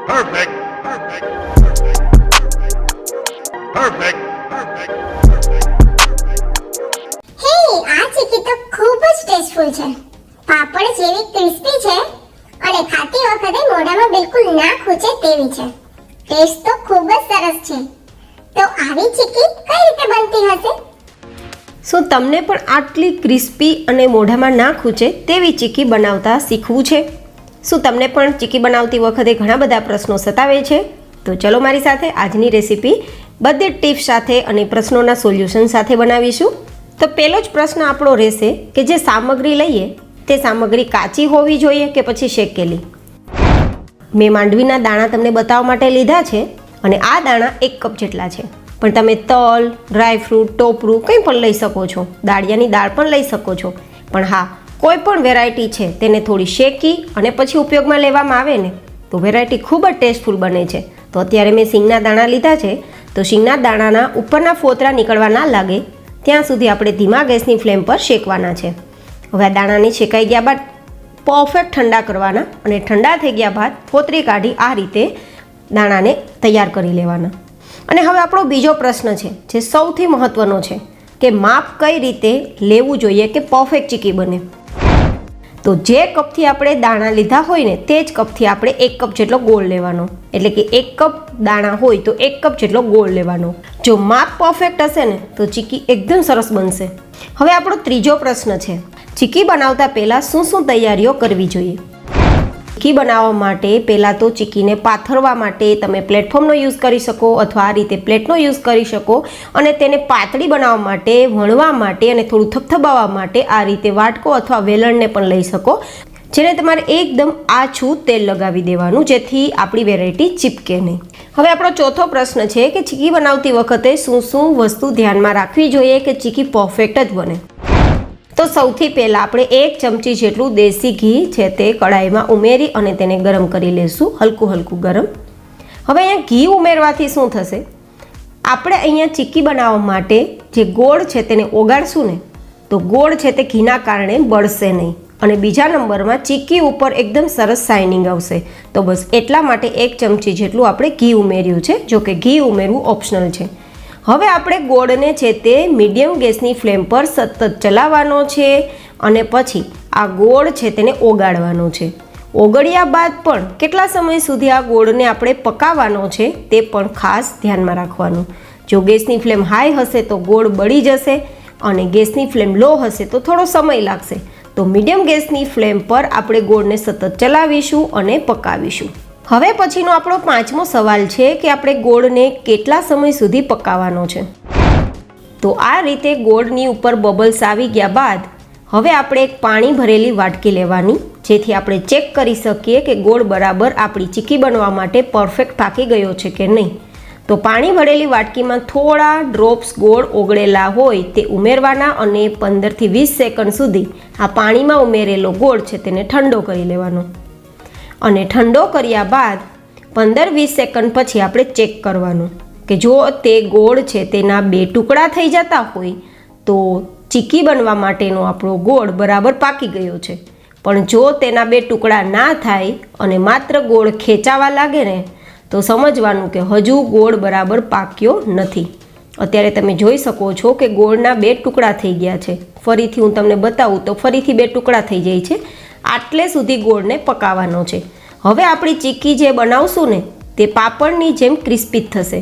Perfect. Perfect. હે, આ ચીકી તો ખૂબ જ ટેસ્ટફુલ છે. પાપડ જેવી ક્રિસ્પી છે અને ખાતી વખતે મોઢામાં બિલકુલ ના ખૂંચે તેવી છે. ટેસ્ટ તો ખૂબ જ સરસ છે. તો આવી ચીકી કઈ રીતે બનતી હશે? શું તમને પણ આટલી ક્રિસ્પી અને મોઢામાં ના ખૂંચે તેવી ચીકી બનાવતા શીખવું છે? શું તમને પણ ચીકી બનાવતી વખતે ઘણા બધા પ્રશ્નો સતાવે છે? તો ચલો મારી સાથે આજની રેસીપી બધી ટિપ્સ સાથે અને પ્રશ્નોના સોલ્યુશન સાથે બનાવીશું. તો પહેલો જ પ્રશ્ન આપણો રહેશે કે જે સામગ્રી લઈએ તે સામગ્રી કાચી હોવી જોઈએ કે પછી શેકેલી? મેં માંડવીના દાણા તમને બતાવવા માટે લીધા છે અને આ દાણા 1 કપ જેટલા છે. પણ તમે તલ, ડ્રાયફ્રૂટ, ટોપરું કંઈ પણ લઈ શકો છો. દાળિયાની દાળ પણ લઈ શકો છો. પણ હા, કોઈ પણ વેરાયટી છે તેને થોડી શેકી અને પછી ઉપયોગમાં લેવામાં આવે ને તો વેરાયટી ખૂબ જ ટેસ્ટફુલ બને છે. તો અત્યારે મેં સિંગના દાણા લીધા છે. તો સિંગના દાણાના ઉપરના ફોતરા નીકળવા ના લાગે ત્યાં સુધી આપણે ધીમા ગેસની ફ્લેમ પર શેકવાના છે. હવે આ દાણાને શેકાઈ ગયા બાદ પરફેક્ટ ઠંડા કરવાના અને ઠંડા થઈ ગયા બાદ ફોતરી કાઢી આ રીતે દાણાને તૈયાર કરી લેવાના. અને હવે આપણો બીજો પ્રશ્ન છે જે સૌથી મહત્ત્વનો છે કે માપ કઈ રીતે લેવું જોઈએ કે પરફેક્ટ ચીકી બને? તો જે કપથી આપણે દાણા લીધા હોય ને તે જ કપથી આપણે 1 કપ જેટલો ગોળ લેવાનો. એટલે કે 1 કપ દાણા હોય તો 1 કપ જેટલો ગોળ લેવાનો. જો માપ પરફેક્ટ હશે ને તો ચીકી એકદમ સરસ બનશે. હવે આપણો ત્રીજો પ્રશ્ન છે, ચીકી બનાવતા પહેલાં શું તૈયારીઓ કરવી જોઈએ? ચીકી બનાવવા માટે પહેલાં તો ચીકીને પાથરવા માટે તમે પ્લેટફોર્મનો યુઝ કરી શકો અથવા આ રીતે પ્લેટનો યુઝ કરી શકો અને તેને પાતળી બનાવવા માટે, વણવા માટે અને થોડું થપથપાવવા માટે આ રીતે વાટકો અથવા વેલણને પણ લઈ શકો, જેને તમારે એકદમ આછું તેલ લગાવી દેવાનું જેથી આપણી વેરાયટી ચીપકે નહીં. હવે આપણો ચોથો પ્રશ્ન છે કે ચીકી બનાવતી વખતે શું વસ્તુ ધ્યાનમાં રાખવી જોઈએ કે ચીકી પરફેક્ટ જ બને? તો સૌથી પહેલાં આપણે 1 ચમચી જેટલું દેશી ઘી છે તે કડાઈમાં ઉમેરી અને તેને ગરમ કરી લઈશું, હલકું ગરમ. હવે અહીંયા ઘી ઉમેરવાથી શું થશે? આપણે અહીંયા ચીકી બનાવવા માટે જે ગોળ છે તેને ઓગાળશું ને તો ગોળ છે તે ઘીના કારણે બળશે નહીં અને બીજા નંબરમાં ચીકી ઉપર એકદમ સરસ શાઇનિંગ આવશે. તો બસ એટલા માટે 1 ચમચી જેટલું આપણે ઘી ઉમેર્યું છે, જો કે ઘી ઉમેરવું ઓપ્શનલ છે. હવે આપણે ગોળને છે તે મીડિયમ ગેસની ફ્લેમ પર સતત ચલાવવાનો છે અને પછી આ ગોળ છે તેને ઓગાળવાનો છે. ઓગળ્યા બાદ પણ કેટલા સમય સુધી આ ગોળને આપણે પકાવવાનો છે તે પણ ખાસ ધ્યાનમાં રાખવાનું. જો ગેસની ફ્લેમ હાઈ હશે તો ગોળ બળી જશે અને ગેસની ફ્લેમ લો હશે તો થોડો સમય લાગશે. તો મીડિયમ ગેસની ફ્લેમ પર આપણે ગોળને સતત ચલાવીશું અને પકાવીશું. હવે પછીનો આપણો 5મો સવાલ છે કે આપણે ગોળને કેટલા સમય સુધી પકાવવાનો છે? તો આ રીતે ગોળની ઉપર બબલ્સ આવી ગયા બાદ હવે આપણે એક પાણી ભરેલી વાટકી લેવાની જેથી આપણે ચેક કરી શકીએ કે ગોળ બરાબર આપણી ચીકી બનવા માટે પરફેક્ટ પાકી ગયો છે કે નહીં. તો પાણી ભરેલી વાટકીમાં થોડા ડ્રોપ્સ ગોળ ઓગળેલા હોય તે ઉમેરવાના અને 15થી 20 સેકન્ડ સુધી આ પાણીમાં ઉમેરેલો ગોળ છે તેને ઠંડો કરી લેવાનો. અને ઠંડો કર્યા બાદ 15-20 સેકન્ડ પછી આપણે ચેક કરવાનું કે જો તે ગોળ છે તેના 2 ટુકડા થઈ જતા હોય તો ચીકી બનવા માટેનો આપણો ગોળ બરાબર પાકી ગયો છે. પણ જો તેના 2 ટુકડા ના થાય અને માત્ર ગોળ ખેંચાવા લાગે ને તો સમજવાનું કે હજુ ગોળ બરાબર પાક્યો નથી. અત્યારે તમે જોઈ શકો છો કે ગોળના 2 ટુકડા થઈ ગયા છે. ફરીથી હું તમને બતાવું તો ફરીથી 2 ટુકડા થઈ જાય છે. આટલે સુધી ગોળને પકાવવાનો છે. હવે આપણી ચીકી જે બનાવશું ને તે પાપડની જેમ ક્રિસ્પી થશે.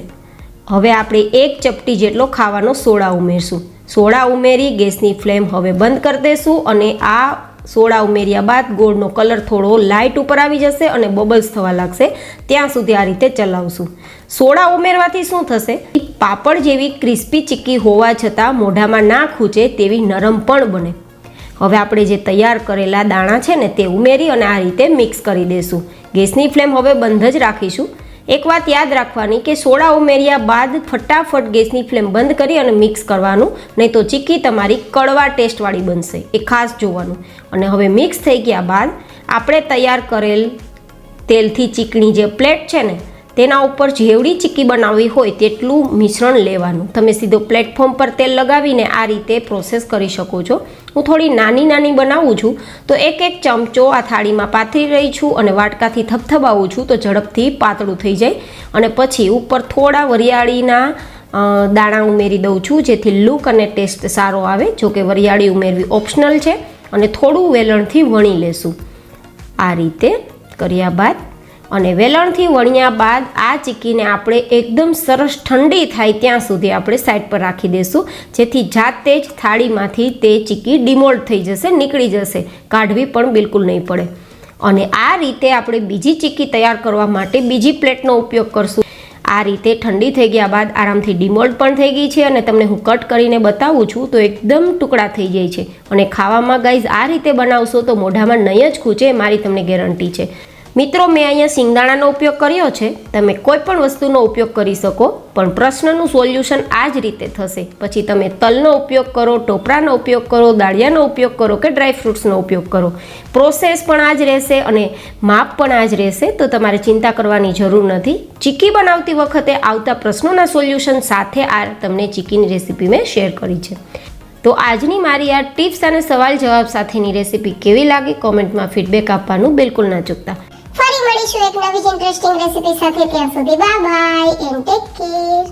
હવે આપણે 1 ચપટી જેટલો ખાવાનો સોડા ઉમેરશું. સોડા ઉમેરી ગેસની ફ્લેમ હવે બંધ કરી દઈશું અને આ સોડા ઉમેર્યા બાદ ગોળનો કલર થોડો લાઇટ ઉપર આવી જશે અને બબલ્સ થવા લાગશે ત્યાં સુધી આ રીતે ચલાવશું. સોડા ઉમેરવાથી શું થશે? પાપડ જેવી ક્રિસ્પી ચીકી હોવા છતાં મોઢામાં ના ખૂંચે તેવી નરમ પણ બને. હવે આપણે જે તૈયાર કરેલા દાણા છે ને તે ઉમેરી અને આ રીતે મિક્સ કરી દઈશું. ગેસની ફ્લેમ હવે બંધ જ રાખીશું. એક વાત યાદ રાખવાની કે સોડા ઉમેર્યા બાદ ફટાફટ ગેસની ફ્લેમ બંધ કરી અને મિક્સ કરવાનું, નહીં તો ચીકી તમારી કડવા ટેસ્ટવાળી બનશે, એ ખાસ જોવાનું. અને હવે મિક્સ થઈ ગયા બાદ આપણે તૈયાર કરેલ તેલથી ચીકણી જે પ્લેટ છે ને તેના ઉપર જેવડી ચીક્કી બનાવવી હોય તેટલું મિશ્રણ લેવાનું. તમે સીધો પ્લેટફોર્મ પર તેલ લગાવીને આ રીતે પ્રોસેસ કરી શકો છો. હું થોડી નાની નાની બનાવું છું તો એક ચમચો આ થાળીમાં પાથરી રહી છું અને વાટકાથી થપથપાવું છું તો ઝડપથી પાતળું થઈ જાય. અને પછી ઉપર થોડા વરિયાળીના દાણા ઉમેરી દઉં છું જેથી લુક અને ટેસ્ટ સારો આવે. જોકે વરિયાળી ઉમેરવી ઓપ્શનલ છે અને થોડું વેલણથી વણી લેશું. આ રીતે કર્યા બાદ અને વેલણથી વણ્યા બાદ આ ચીક્કીને આપણે એકદમ સરસ ઠંડી થાય ત્યાં સુધી આપણે સાઈડ પર રાખી દઈશું, જેથી જાતે જ થાળીમાંથી તે ચીક્કી ડિમોલ્ડ થઈ જશે, નીકળી જશે, કાઢવી પણ બિલકુલ નહીં પડે. અને આ રીતે આપણે બીજી ચીક્કી તૈયાર કરવા માટે બીજી પ્લેટનો ઉપયોગ કરશું. આ રીતે ઠંડી થઈ ગયા બાદ આરામથી ડિમોલ્ડ પણ થઈ ગઈ છે અને તમને હું કટ કરીને બતાવું છું તો એકદમ ટુકડા થઈ જાય છે. અને ખાવામાં ગાઈઝ આ રીતે બનાવશો તો મોઢામાં નહીં જ ખૂચે, મારી તમને ગેરંટી છે. મિત્રો, મેં અહીંયા સિંગદાણાનો ઉપયોગ કર્યો છે. તમે કોઈ પણ વસ્તુનો ઉપયોગ કરી શકો, પણ પ્રશ્નનું સોલ્યુશન આ જ રીતે થશે. પછી તમે તલનો ઉપયોગ કરો, ટોપરાનો ઉપયોગ કરો, દાળિયાનો ઉપયોગ કરો કે ડ્રાયફ્રૂટ્સનો ઉપયોગ કરો, પ્રોસેસ પણ આ જ રહેશે અને માપ પણ આ જ રહેશે. તો તમારે ચિંતા કરવાની જરૂર નથી. ચીક્કી બનાવતી વખતે આવતા પ્રશ્નોના સોલ્યુશન સાથે આ તમને ચીક્કીની રેસીપી મેં શેર કરી છે. તો આજની મારી આ ટિપ્સ અને સવાલ જવાબ સાથેની રેસીપી કેવી લાગી કોમેન્ટમાં ફીડબેક આપવાનું બિલકુલ ના ચૂકતા. ફરી મળીશું એક નવી જ ઇન્ટરેસ્ટિંગ રેસીપી સાથે. ત્યાં સુધી bye bye and take care.